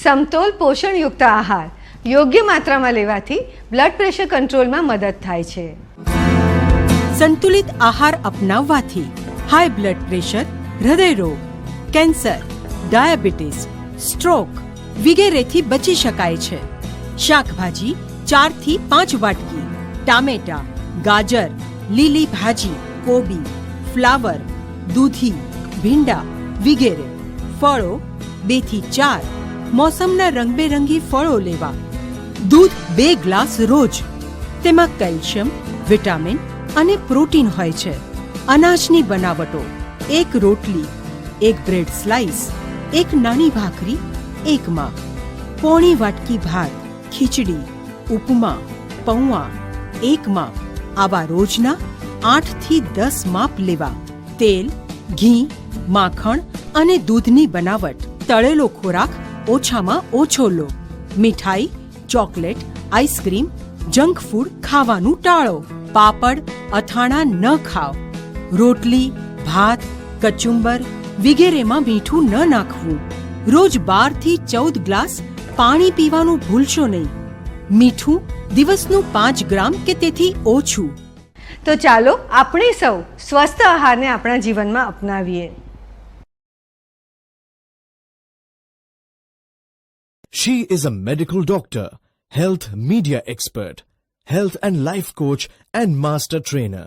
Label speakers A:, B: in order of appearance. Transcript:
A: સમતોલ પોષણયુક્ત આહાર યોગ્ય માત્રામાં લેવાથી બ્લડ પ્રેશર કંટ્રોલમાં મદદ થાય છે.
B: સંતુલિત આહાર અપનાવવાથી હાઈ બ્લડ પ્રેશર, હૃદયરોગ, કેન્સર, ડાયાબિટીસ, સ્ટ્રોક વગેરેથી બચી શકાય છે. શાકભાજી 4 થી 5 વાટકી, ટામેટા, ગાજર, લીલી ભાજી, કોબી, ફ્લાવર, દૂધી, ભીંડા વગેરે. ફળો 2 થી 4, મોસમના રંગબેરંગી ફળો લેવા. દૂધ 2 ગ્લાસ રોજ. તેમાં કેલ્શિયમ, વિટામિન અને પ્રોટીન હોય છે. અનાજની બનાવટો: 1 રોટલી, 1 બ્રેડ સ્લાઇસ, 1 નાની ભાખરી, 1 માં, પોણી વાટકી ભાત, ખીચડી, ઉપમા, પૌવા, 1 માં. આવા રોજના 8 થી 10 માપ લેવા. તેલ, ઘી, માખણ અને દૂધની બનાવટ: તળેલો ખોરાક ઓછામાં ઓછો લો. મીઠાઈ, ચોકલેટ, આઈસ્ક્રીમ, જંક ફૂડ ખાવાનું ટાળો. પાપડ, અથાણા ન ખાઓ. રોટલી, ભાત, કચુંબર વગેરેમાં મીઠું ન નાખવું. રોજ 12 થી 14 ગ્લાસ પાણી પીવાનું ભૂલશો નહીં. મીઠું દિવસનું 5 ગ્રામ કે તેથી ઓછું.
A: તો ચાલો આપણે સૌ સ્વસ્થ આહારને આપણા જીવનમાં અપનાવીએ.
C: She is a medical doctor, health media expert, health and life coach and master trainer.